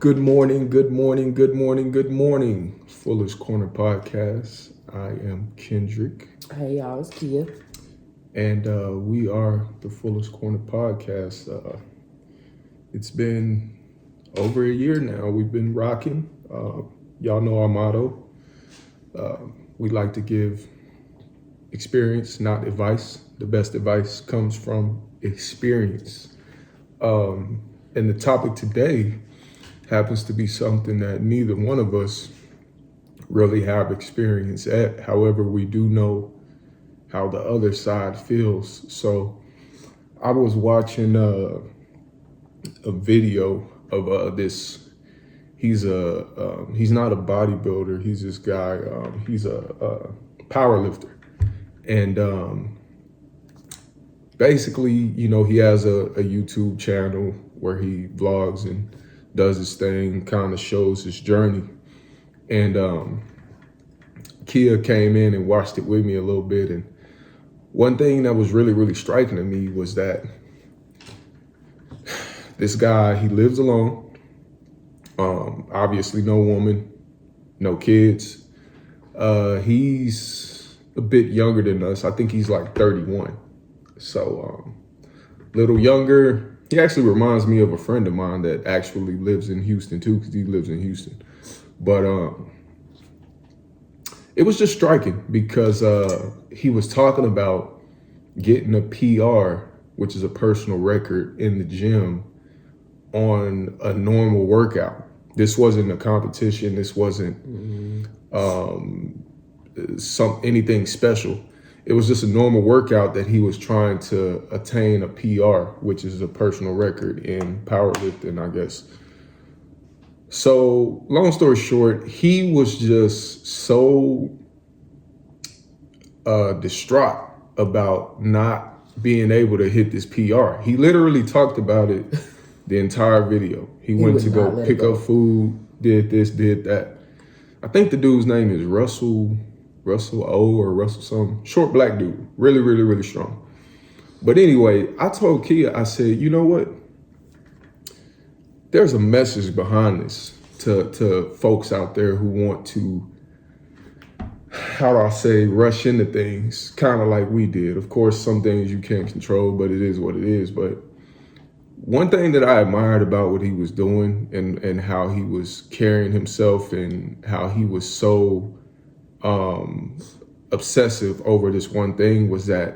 Good morning, good morning, good morning, good morning. Fuller's Corner Podcast. I am Kendrick. Hey y'all, it's Kia. And we are the Fuller's Corner Podcast. It's been over a year now. We've been rocking. Y'all know our motto. We like to give experience, not advice. The best advice comes from experience. And the topic today happens to be something that neither one of us really have experience at. However, we do know how the other side feels. So I was watching a video of this. He's not a bodybuilder. He's this guy. He's a power lifter, and basically, he has a YouTube channel where he vlogs and does his thing, kind of shows his journey. And Kia came in and watched it with me a little bit. And one thing that was really, really striking to me was that this guy, he lives alone. Obviously no woman, no kids. He's a bit younger than us. I think he's like 31. So little younger. He actually reminds me of a friend of mine that actually lives in Houston too, because he lives in Houston. But it was just striking because he was talking about getting a PR, which is a personal record in the gym, on a normal workout. This wasn't a competition. This wasn't anything special. It was just a normal workout that he was trying to attain a PR, which is a personal record in powerlifting, I guess. So long story short, he was just so distraught about not being able to hit this PR. He literally talked about it the entire video. He went to go pick up food, did this, did that. I think the dude's name is Russell O or Russell something. Short black dude. Really, really, really strong. But anyway, I told Kia, I said, you know what? There's a message behind this to folks out there who want to, how do I say, rush into things, kind of like we did. Of course, some things you can't control, but it is what it is. But one thing that I admired about what he was doing and how he was carrying himself and how he was so obsessive over this one thing was that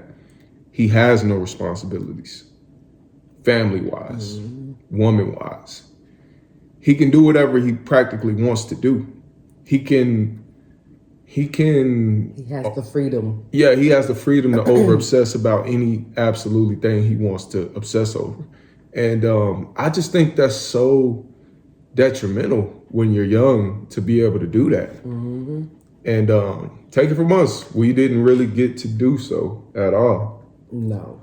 he has no responsibilities, family-wise, woman-wise. He can do whatever he practically wants to do. He has the freedom. Yeah, he has the freedom to over-obsess about any absolutely thing he wants to obsess over. And I just think that's so detrimental when you're young to be able to do that. Mm-hmm. And take it from us, we didn't really get to do so at all. No.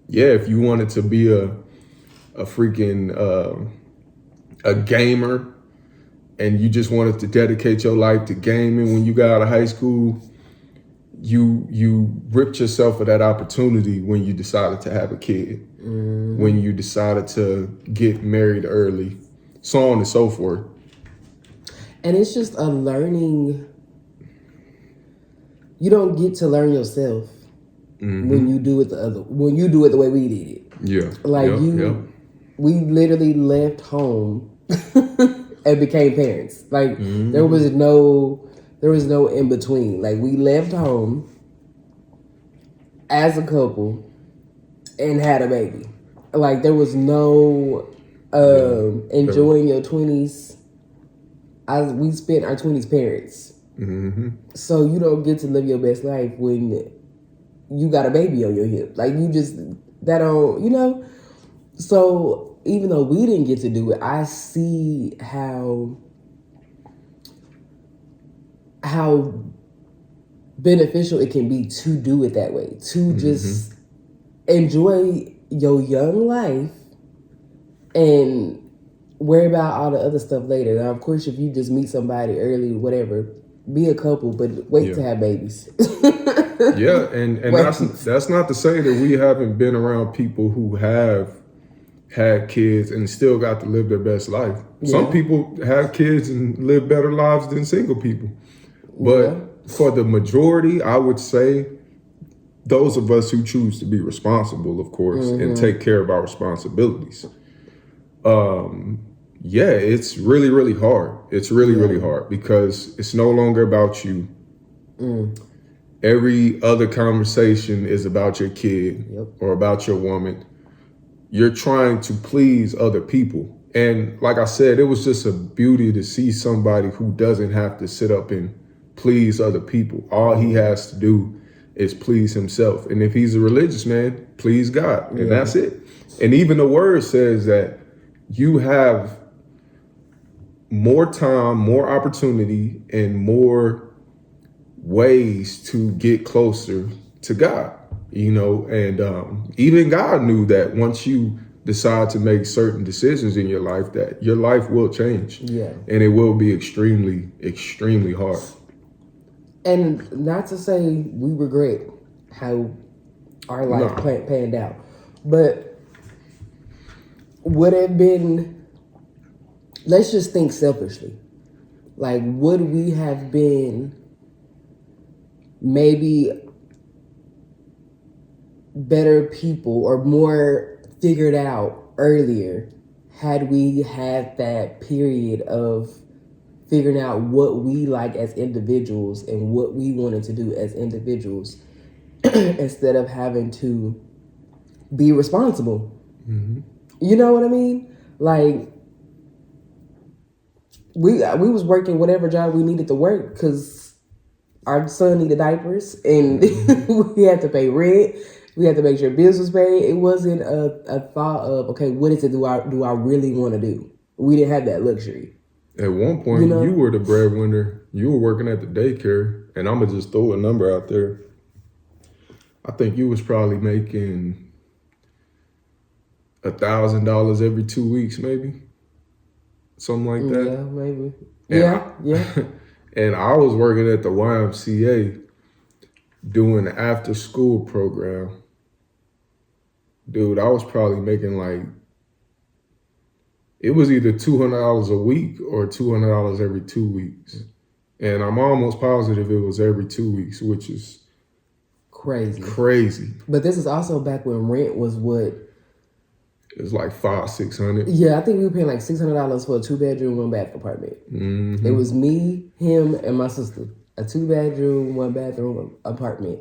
Yeah, if you wanted to be a freaking a gamer and you just wanted to dedicate your life to gaming when you got out of high school, you ripped yourself of that opportunity when you decided to have a kid, when you decided to get married early, so on and so forth. And it's just a learning. You don't get to learn yourself when you do it when you do it the way we did it. Yeah. Like we literally left home and became parents. Like there was no in between. Like we left home as a couple and had a baby. Like there was no enjoying your 20s. We spent our 20s parents. Mm-hmm. So you don't get to live your best life when you got a baby on your hip. Like So even though we didn't get to do it, I see how beneficial it can be to do it that way. To just enjoy your young life and worry about all the other stuff later. Now, of course, if you just meet somebody early, whatever, be a couple, but wait to have babies. Yeah, and that's not to say that we haven't been around people who have had kids and still got to live their best life. Some Yeah. people have kids and live better lives than single people. But Yeah. for the majority, I would say those of us who choose to be responsible, of course, and take care of our responsibilities. Yeah, it's really, really hard. It's really, really hard because it's no longer about you. Every other conversation is about your kid or about your woman. You're trying to please other people. And like I said, it was just a beauty to see somebody who doesn't have to sit up and please other people. All he has to do is please himself. And if he's a religious man, please God. And that's it. And even the word says that you have more time, more opportunity, and more ways to get closer to God, and even God knew that once you decide to make certain decisions in your life, that your life will change. Yeah. And it will be extremely, extremely hard. And not to say we regret how our life panned out, but would have been, let's just think selfishly. Like, would we have been maybe better people or more figured out earlier had we had that period of figuring out what we like as individuals and what we wanted to do as individuals instead of having to be responsible? You know what I mean? Like, we was working whatever job we needed to work because our son needed diapers and we had to pay rent. We had to make sure bills was paid. It wasn't a thought of, okay, what is it do I really want to do? We didn't have that luxury. At one point, you were the breadwinner. You were working at the daycare, and I'm gonna just throw a number out there. I think you was probably making $1,000 every 2 weeks, maybe something like that. Yeah, maybe. And Yeah. And I was working at the YMCA doing the after school program. Dude, I was probably making it was either $200 a week or $200 every 2 weeks. And I'm almost positive it was every 2 weeks, which is crazy. But this is also back when rent was what? It was like $500-$600. Yeah, I think we were paying like $600 for a 2-bedroom, 1-bath apartment. It was me, him, and my sister. A 2-bedroom, 1-bathroom apartment.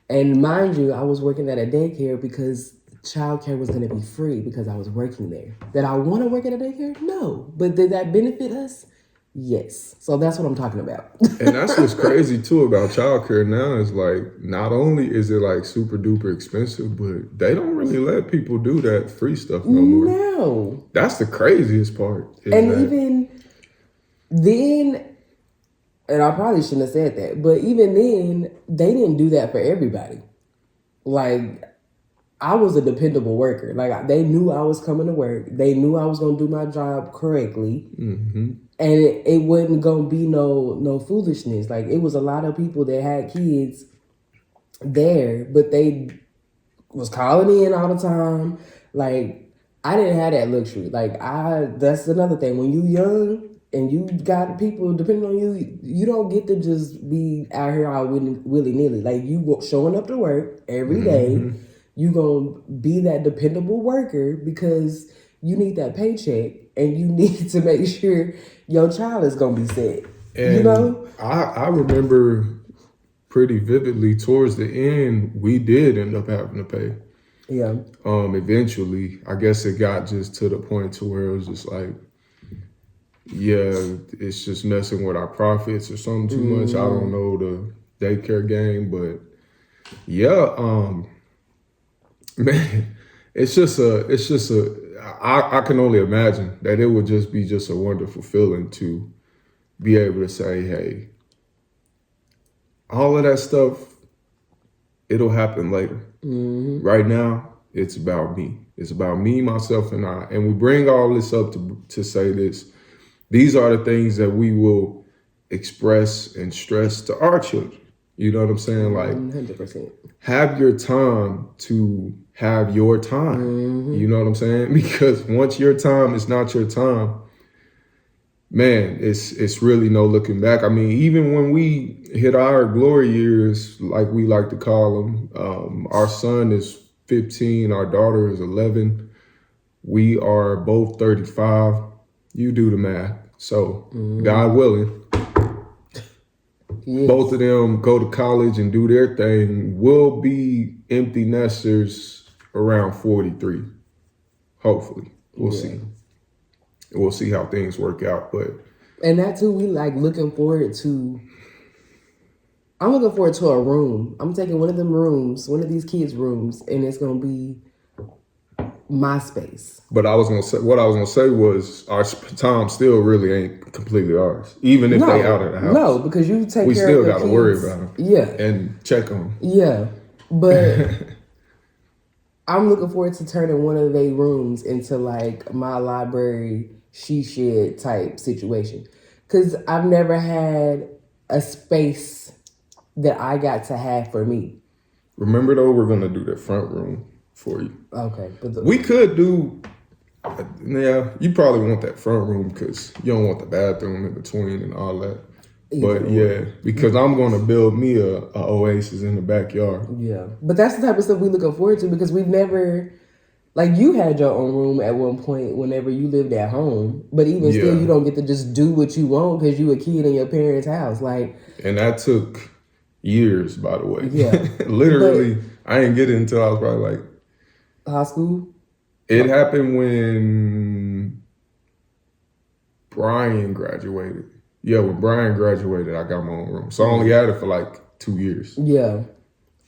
And mind you, I was working at a daycare because childcare was going to be free because I was working there. Did I want to work at a daycare? No. But did that benefit us? Yes. So that's what I'm talking about. And that's what's crazy too about childcare now is not only is it super duper expensive, but they don't really let people do that free stuff no more. No. That's the craziest part. And even then, and I probably shouldn't have said that, but even then, they didn't do that for everybody. I was a dependable worker. They knew I was coming to work. They knew I was going to do my job correctly. And it wasn't going to be no foolishness. It was a lot of people that had kids there, but they was calling in all the time. I didn't have that luxury. That's another thing. When you young and you got people depending on you, you don't get to just be out here all willy-nilly. You showing up to work every day. You gonna be that dependable worker because you need that paycheck and you need to make sure your child is gonna be set. And I remember pretty vividly towards the end, we did end up having to pay. Yeah. Eventually, I guess it got just to the point to where it was just it's just messing with our profits or something too much. I don't know the daycare game, but man, I can only imagine that it would just be a wonderful feeling to be able to say, hey, all of that stuff, it'll happen later. Right now, it's about me. It's about me, myself, and I. And we bring all this up to say this. These are the things that we will express and stress to our children. You know what I'm saying? Like 100%. have your time to have your time. You know what I'm saying? Because once your time is not your time, man, it's really no looking back. I mean, even when we hit our glory years, like we like to call them, our son is 15, our daughter is 11. We are both 35. You do the math. So, God willing, Yes. both of them go to college and do their thing. We'll be empty nesters around 43. Hopefully. We'll see. We'll see how things work out. But And that's who we like looking forward to. I'm looking forward to a room. I'm taking one of them rooms, one of these kids' rooms, and it's gonna be my space. But what I was gonna say was our time still really ain't completely ours, even if they out of the house. No, because you take we care still of the got to kids. worry about them, Yeah, and check on them. Yeah, but I'm looking forward to turning one of their rooms into like my library, she shed type situation, because I've never had a space that I got to have for me. Remember though, we're gonna do the front room for you. Okay, but we could do. Yeah, you probably want that front room because you don't want the bathroom in between and all that. But yeah, because I'm gonna build me a oasis in the backyard. Yeah, but that's the type of stuff we looking forward to because we've never, like, you had your own room at one point whenever you lived at home, but even still, you don't get to just do what you want because you a kid in your parents' house, like. And that took years, by the way. Yeah, literally, I didn't get it until I was probably like high school. It happened when Brian graduated. Yeah, when Brian graduated, I got my own room. So I only had it for like 2 years. Yeah.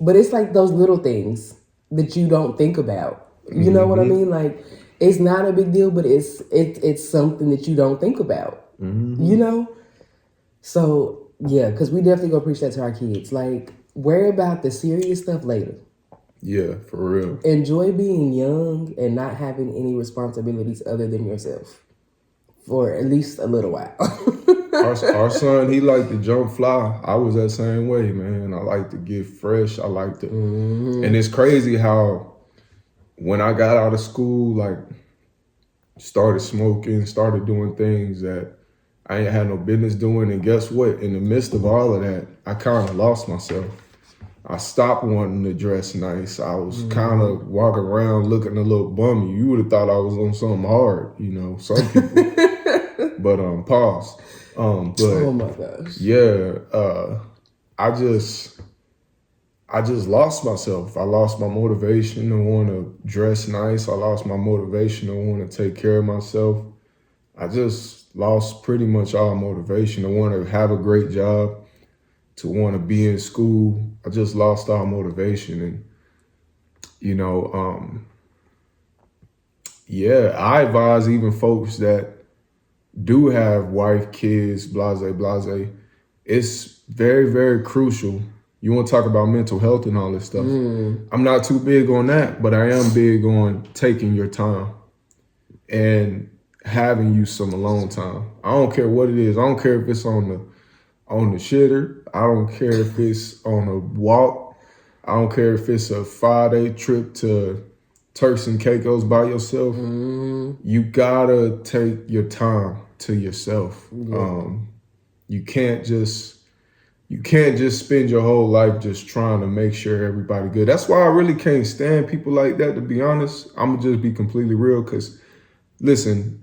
But it's like those little things that you don't think about. You know what I mean? Like, it's not a big deal, but it's something that you don't think about. You know? So, yeah, because we definitely gonna preach that to our kids. Like, worry about the serious stuff later. Yeah, for real. Enjoy being young and not having any responsibilities other than yourself for at least a little while. Our son, he liked to jump fly. I was that same way, man. I like to get fresh. I like to, and it's crazy how when I got out of school, like started smoking, started doing things that I ain't had no business doing. And guess what? In the midst of all of that, I kind of lost myself. I stopped wanting to dress nice. I was kind of walking around looking a little bummy. You would have thought I was on something hard, you know, some people. But pause. But oh my gosh. Yeah, I just lost myself. I lost my motivation to want to dress nice. I lost my motivation to want to take care of myself. I just lost pretty much all motivation to want to have a great job, to want to be in school. I just lost all motivation. And, you know, yeah, I advise even folks that do have wife, kids, blase, blase. It's very, very crucial. You want to talk about mental health and all this stuff. I'm not too big on that, but I am big on taking your time and having you some alone time. I don't care what it is. I don't care if it's on the shitter. I don't care if it's on a walk. I don't care if it's a 5-day trip to Turks and Caicos by yourself. You gotta take your time to yourself. You can't just spend your whole life just trying to make sure everybody good. That's why I really can't stand people like that, to be honest. I'm gonna just be completely real, because listen,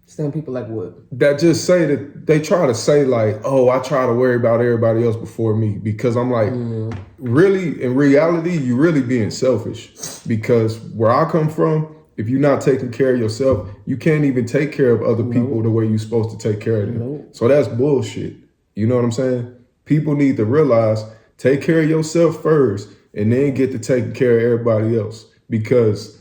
stand people like what? That just say that they try to say like, oh, I try to worry about everybody else before me, because I'm like, really, in reality, you're really being selfish, because where I come from, if you're not taking care of yourself, you can't even take care of other people the way you're supposed to take care of them. So that's bullshit. You know what I'm saying? People need to realize, take care of yourself first and then get to taking care of everybody else. Because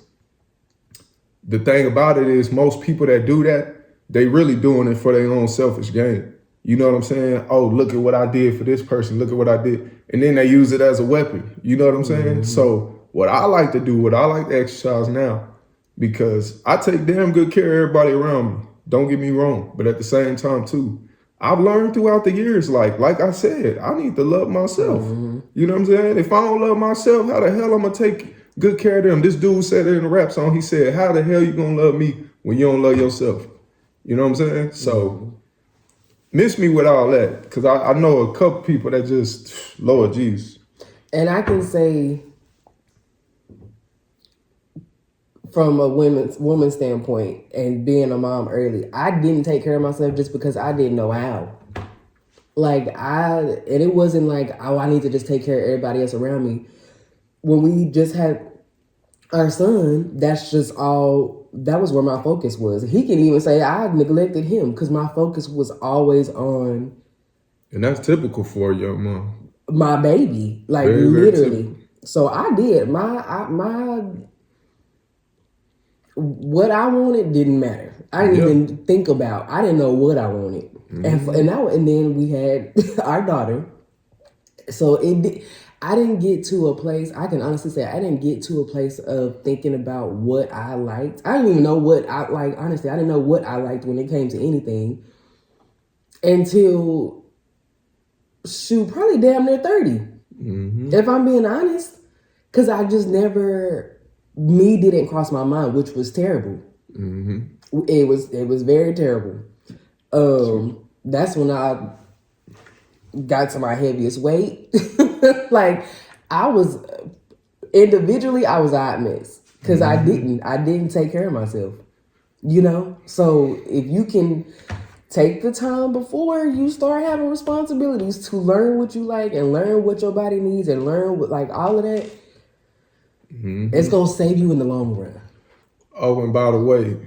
the thing about it is, most people that do that, they really doing it for their own selfish gain. You know what I'm saying? Oh, look at what I did for this person. Look at what I did. And then they use it as a weapon. You know what I'm saying? So what I like to do, what I like to exercise now, because I take damn good care of everybody around me. Don't get me wrong. But at the same time, too, I've learned throughout the years, like I said, I need to love myself. Mm-hmm. You know what I'm saying? If I don't love myself, how the hell I'm gonna take good care of them? This dude said it in a rap song. He said, "How the hell you gonna love me when you don't love yourself?" You know what I'm saying? So miss me with all that, because I know a couple people that just, Lord Jesus. And I can say, from a woman's standpoint, and being a mom early, I didn't take care of myself just because I didn't know how. And it wasn't like, oh, I need to just take care of everybody else around me. When we just had our son, that's just all, that was where my focus was. He can even say I neglected him because my focus was always on. And that's typical for a young mom. My baby, like Very, very literally. typical. So I did my what I wanted didn't matter. I didn't even think about. I didn't know what I wanted, and then we had our daughter. So I didn't get to a place. I can honestly say I didn't get to a place of thinking about what I liked. I didn't even know what I like. Honestly, I didn't know what I liked when it came to anything until probably damn near 30. If I'm being honest, because I just never. Me didn't cross my mind, which was terrible. It was very terrible. That's when I got to my heaviest weight. Like I was individually, I was a hot mess because I didn't take care of myself. You know, so if you can take the time before you start having responsibilities to learn what you like and learn what your body needs and learn what, like all of that. It's gonna save you in the long run. Oh, and by the way,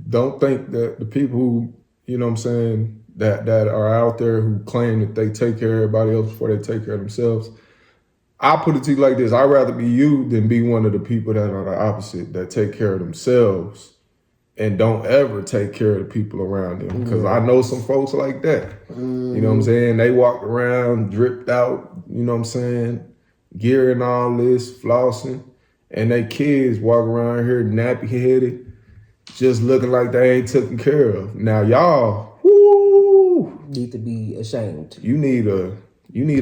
don't think that the people who, you know what I'm saying, that are out there who claim that they take care of everybody else before they take care of themselves. I put it to you like this: I'd rather be you than be one of the people that are the opposite, that take care of themselves and don't ever take care of the people around them. Because I know some folks like that. You know what I'm saying? They walk around dripped out, you know what I'm saying, gear and all this, flossing. And they kids walk around here nappy headed, just looking like they ain't taken care of. Now y'all, whoo, need to be ashamed. You need an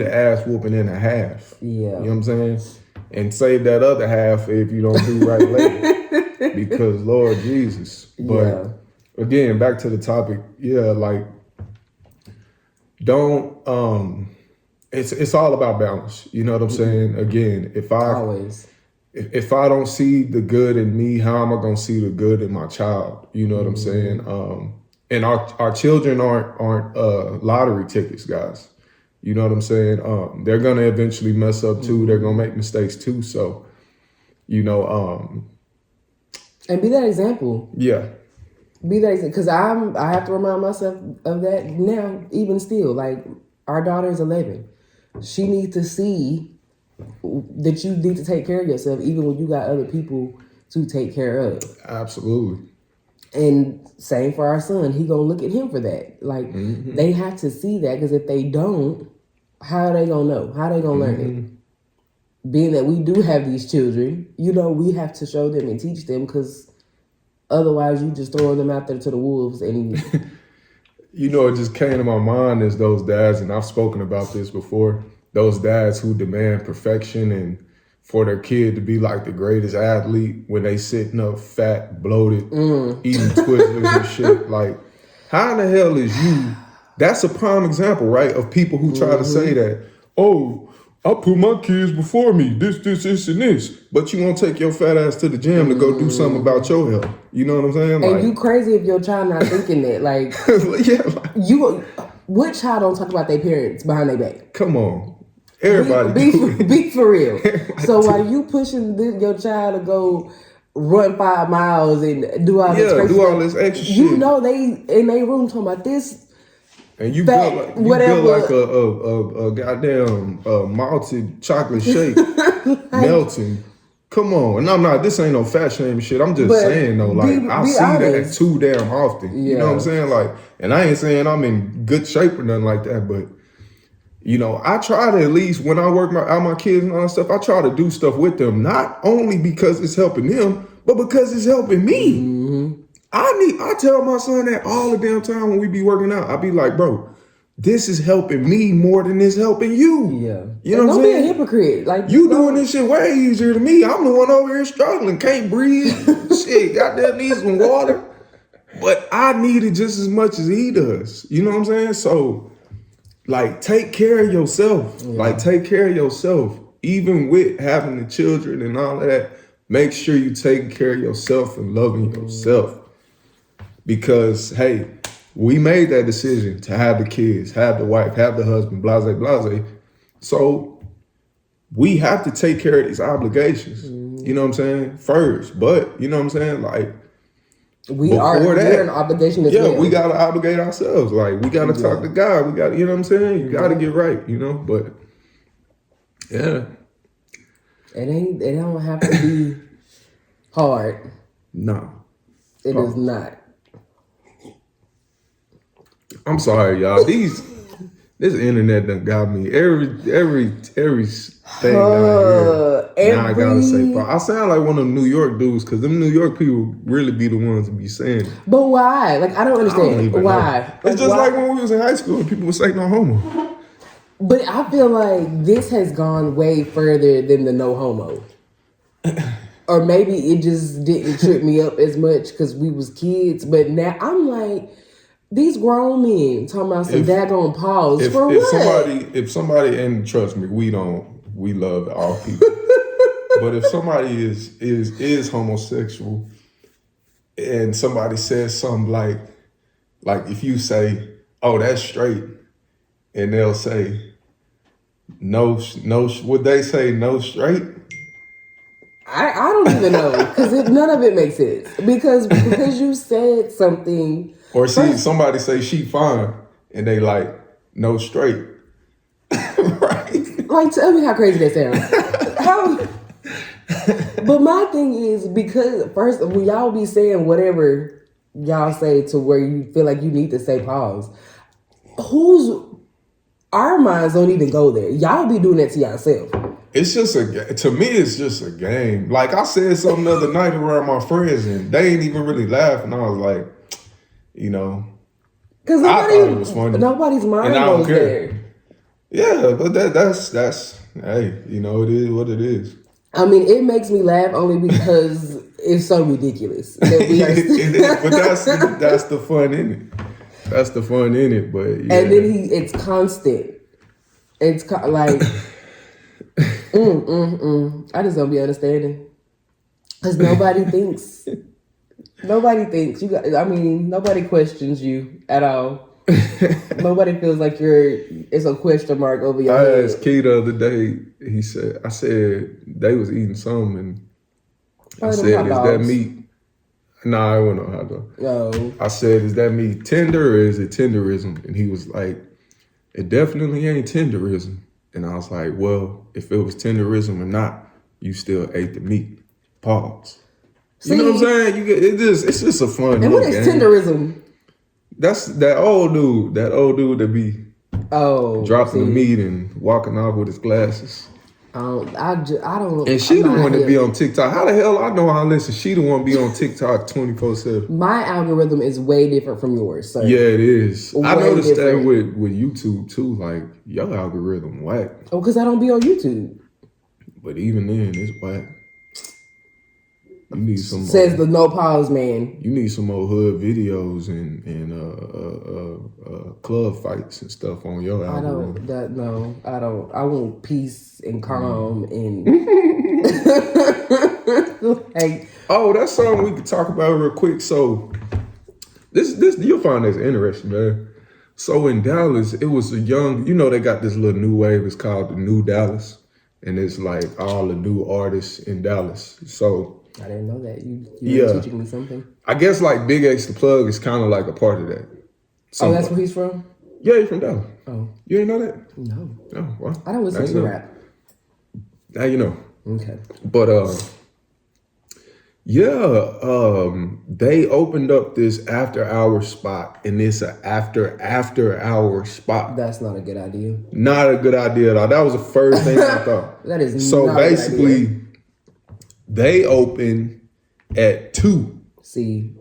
ass whooping and a half. Yeah. You know what I'm saying? And save that other half if you don't do right later. Because Lord Jesus. But again, back to the topic. Yeah, like don't it's all about balance. You know what I'm saying? Again, if I don't see the good in me, how am I gonna see the good in my child? You know what I'm saying? And our children aren't lottery tickets, guys. You know what I'm saying? They're gonna eventually mess up too. They're gonna make mistakes too. So, you know, and be that example. Yeah. Be that example, because I have to remind myself of that now. Even still, like our daughter is 11. She needs to see that you need to take care of yourself, even when you got other people to take care of. Absolutely. And same for our son. He gonna look at him for that. Like they have to see that, because if they don't, how are they gonna know? How are they gonna learn it? Being that we do have these children, you know, we have to show them and teach them, because otherwise you just throwing them out there to the wolves. And you know, it just came to my mind is those dads, and I've spoken about this before, those dads who demand perfection and for their kid to be like the greatest athlete when they sitting up fat, bloated, eating Twizzlers and shit. Like, how in the hell is you? That's a prime example, right, of people who try to say that, oh, I put my kids before me, this, and this. But you won't take your fat ass to the gym to go do something about your health. You know what I'm saying? And you crazy if your child not thinking that. Like, what child don't talk about their parents behind their back? Come on. Everybody be for real. So while you pushing your child to go run 5 miles and do all this crazy all this extra shit, you know they in their room talking about this. And you feel like a goddamn malted chocolate shake melting. Come on. And I'm not, this ain't no fat shame shit. I'm just saying though, like I see that too damn often. You know what I'm saying? Like, and I ain't saying I'm in good shape or nothing like that, but you know, I try to, at least when I work out my kids and all that stuff, I try to do stuff with them, not only because it's helping them, but because it's helping me. I tell my son that all the damn time when we be working out. I be like, bro, this is helping me more than it's helping you. Yeah. You know what I'm Don't saying? be a hypocrite. Like You doing this shit way easier than me. I'm the one over here struggling, can't breathe. Shit, goddamn need some water. But I need it just as much as he does. You know what I'm saying? So, like, take care of yourself. Yeah. Like, take care of yourself. Even with having the children and all of that, make sure you taking care of yourself and loving yourself. Because, hey, we made that decision to have the kids, have the wife, have the husband, blase, blase. So we have to take care of these obligations. You know what I'm saying? First. But, you know what I'm saying? Like, we're an obligation as well. we gotta obligate ourselves. Like, we gotta talk to God. We gotta, you know what I'm saying? You gotta get right, you know? But yeah. It don't have to be hard. No. It is not. I'm sorry, y'all. This internet done got me. Every thing out here. Now I gotta say, I sound like one of them New York dudes because them New York people really be the ones to be saying. But why? Like, I don't understand. Why? It's just like when we was in high school and people would say no homo. But I feel like this has gone way further than the no homo. Or maybe it just didn't trip me up as much because we was kids. But now I'm like, these grown men talking about some daggone pause for what? If somebody, and trust me, we love all people. But if somebody is homosexual and somebody says something like if you say, oh, that's straight, and they'll say, no, would they say no straight? I don't even know because none of it makes sense because you said something. Or see somebody say she fine and they like no straight. Right? Like, tell me how crazy that sounds. But my thing is because first when y'all be saying whatever y'all say to where you feel like you need to say pause, our minds don't even go there. Y'all be doing that to yourself. It's just to me, it's just a game. Like I said something the other night around my friends and they ain't even really laughing. I was like, you know, because I thought it was funny. Nobody's mind goes there. Yeah, but that's hey, you know, it is what it is. I mean, it makes me laugh only because it's so ridiculous that we are. But that's the fun in it. That's the fun in it. But yeah. And then it's constant. It's like. I just don't be understanding because nobody thinks. Nobody thinks you got. I mean, nobody questions you at all. Nobody feels like it's a question mark over your head. I asked Key the other day. I said they was eating something, and I said, "Is that meat?" Nah, I wouldn't know how to. No. I said, "Is that meat tender or is it tenderism?" And he was like, "It definitely ain't tenderism." And I was like, well, if it was tenderism or not, you still ate the meat. Pause. See, you know what I'm saying? It's just a fun game. And what is tenderism? That's that old dude that be dropping the meat and walking off with his glasses. I don't. And she the one that be on TikTok. How the hell I know how to listen? She the one be on TikTok 24/7. My algorithm is way different from yours. So yeah, it is. I noticed that with YouTube too. Like your algorithm whack. Oh, because I don't be on YouTube. But even then, it's whack. You need some. Says the no pause man. You need some more hood videos and club fights and stuff on your algorithm. I don't. I want peace and calm and. Like, that's something we could talk about real quick. So, this you'll find this interesting, man. So in Dallas, it was a young. You know, they got this little new wave. It's called the New Dallas, and it's like all the new artists in Dallas. So. I didn't know that. You were teaching me something. I guess like Big X the Plug is kind of like a part of that. Oh, that's where he's from? Yeah, he's from Dallas. Oh. You ain't know that? No. Oh, well. I don't listen to rap. Now you know. Okay. But they opened up this after hour spot, and it's an after hour spot. That's not a good idea. Not a good idea at all. That was the first thing I thought. That is so not basically. A good idea. They open at 2. See.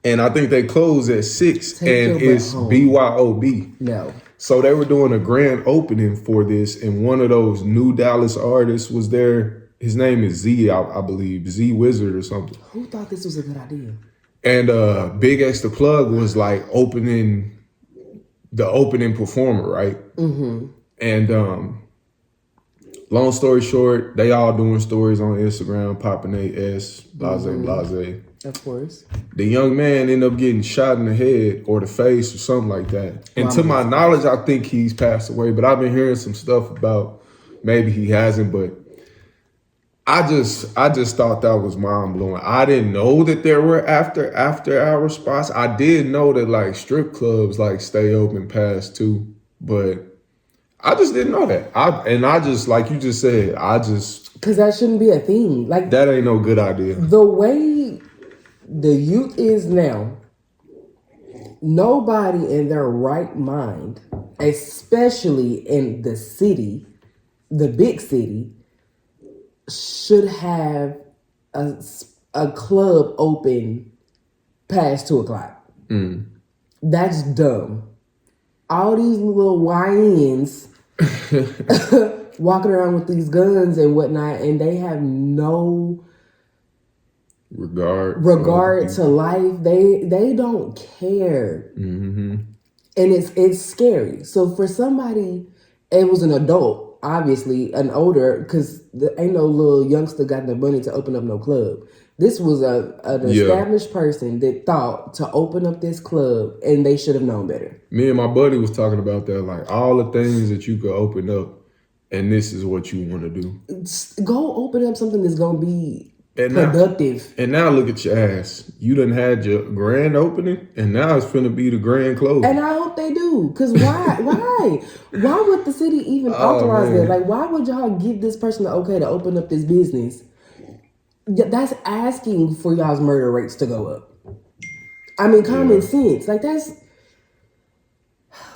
And I think they close at 6. And it's BYOB. No. So they were doing a grand opening for this, and one of those new Dallas artists was there. His name is Z, I believe, Z Wizard or something. Who thought this was a good idea? And Big X the Plug was like the opening performer, right? Mm-hmm. And long story short, they all doing stories on Instagram, popping they S, blase, blase. Of course. The young man ended up getting shot in the head or the face or something like that. And to my knowledge, I think he's passed away, but I've been hearing some stuff about maybe he hasn't, but I just thought that was mind blowing. I didn't know that there were after hour spots. I did know that like strip clubs like stay open past 2, but I just didn't know that. I just like you just said, because that shouldn't be a thing. Like that ain't no good idea. The way the youth is now, nobody in their right mind, especially in the city, the big city, should have a club open past 2:00. That's dumb. All these little YNs walking around with these guns and whatnot, and they have no regard to life. They don't care. Mm-hmm. And it's scary. So for somebody, it was an adult, obviously an older, because ain't no little youngster got the money to open up no club. This was an established person that thought to open up this club, and they should have known better. Me and my buddy was talking about that, like all the things that you could open up, and this is what you want to do. Go open up something that's going to be productive. And now look at your ass. You done had your grand opening, and now it's finna be the grand closing. And I hope they do. Because why? Why would the city even authorize that? Like, why would y'all give this person the okay to open up this business? That's asking for y'all's murder rates to go up. I mean, common sense. Like, that's...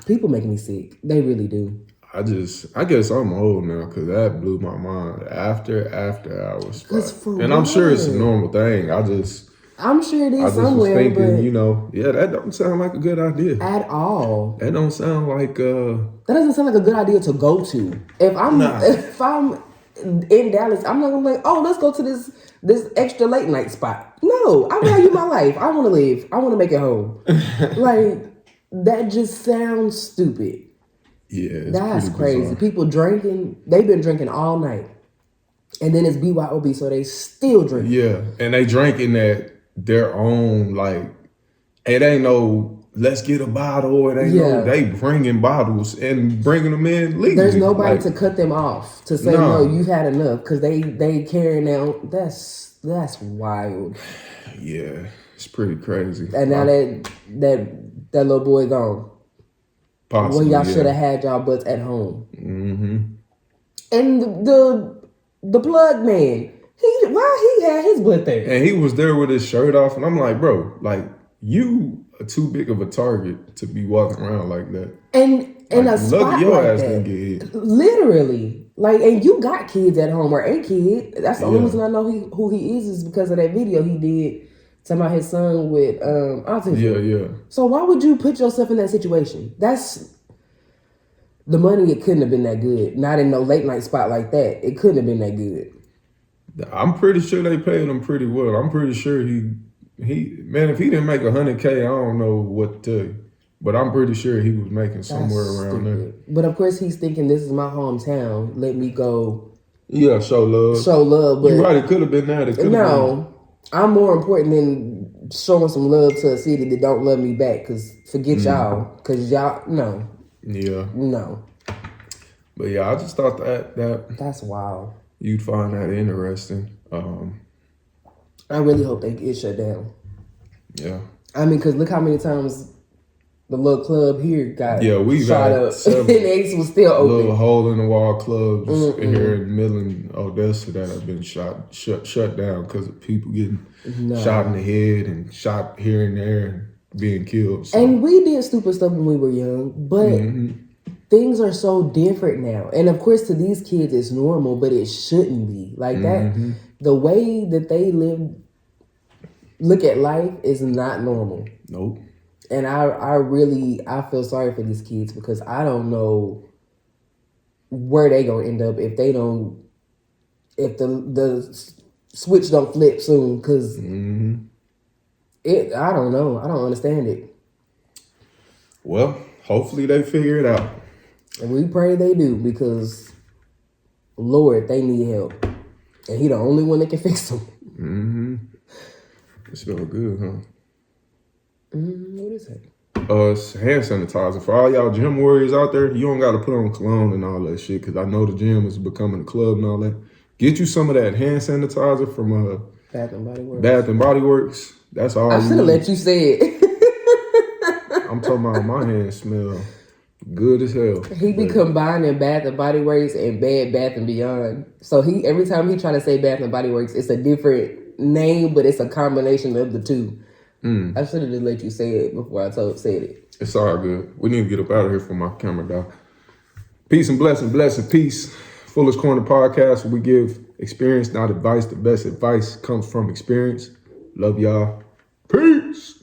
People make me sick. They really do. I guess I'm old now because that blew my mind. After hours. And I'm sure it's a normal thing. I'm sure it is somewhere, was thinking, but... that don't sound like a good idea. At all. That don't sound like... That doesn't sound like a good idea to go to. If I'm in Dallas, I'm not going to be like, oh, let's go to this extra late night spot. No, I value my life. I want to live. I want to make it home. Like, that just sounds stupid. Yeah, that's crazy. Bizarre. People drinking, they've been drinking all night. And then it's BYOB, so they still drink. Yeah, and they drinking at their own, like, it ain't no, let's get a bottle. It ain't no, they bringing bottles and bringing them in legally. There's nobody to cut them off, to say, no, you've had enough, because they carrying out, that's wild. Yeah, it's pretty crazy. And now that little boy gone. Possibly, when y'all should have had y'all butts at home. Mm-hmm. And the plug man, why he had his butt there? And he was there with his shirt off, and I'm like, bro, like, you are too big of a target to be walking around like that. And in a spot your like ass that, didn't get hit. Literally. Like, and you got kids at home, or a kid. That's the only reason I know who he is because of that video he did talking about his son with autism. Yeah. So why would you put yourself in that situation? That's the money. It couldn't have been that good. Not in no late night spot like that. It couldn't have been that good. I'm pretty sure they paid him pretty well. I'm pretty sure he man, if he didn't make $100K, I don't know what to tell you. But I'm pretty sure he was making somewhere around there. But of course he's thinking, this is my hometown. Let me go. Yeah, show love. But you're right, it could have been that. I'm more important than showing some love to a city that don't love me back. Because forget y'all. Because y'all, no. Yeah. No. But yeah, I just thought that that's wild. You'd find that interesting. I really hope they get shut down. Yeah. I mean, because look how many times the little club here got shot up. And Ace was still open. Little hole in the wall clubs here in Midland, Odessa that have been shut down because of people getting shot in the head and shot here and there and being killed. So. And we did stupid stuff when we were young, but things are so different now. And of course, to these kids, it's normal, but it shouldn't be. Like that, the way that they look at life is not normal. Nope. And I feel sorry for these kids because I don't know where they gonna end up if the switch don't flip soon. Cause I don't know. I don't understand it. Well, hopefully they figure it out. And we pray they do because, Lord, they need help. And he the only one that can fix them. It smells good, huh? What is that? It's hand sanitizer. For all y'all gym warriors out there, you don't got to put on cologne and all that shit because I know the gym is becoming a club and all that. Get you some of that hand sanitizer from Bath and Body Works. Bath and Body Works. That's all. I should have let you say it. I'm talking about my hands smell good as hell. He be combining Bath and Body Works and Bed Bath and Beyond. So every time he try to say Bath and Body Works, it's a different name, but it's a combination of the two. I should have just let you say it before I said it. It's all good. We need to get up out of here for my camera, dog. Peace and blessing, peace. Fullest Corner Podcast, where we give experience, not advice. The best advice comes from experience. Love y'all. Peace.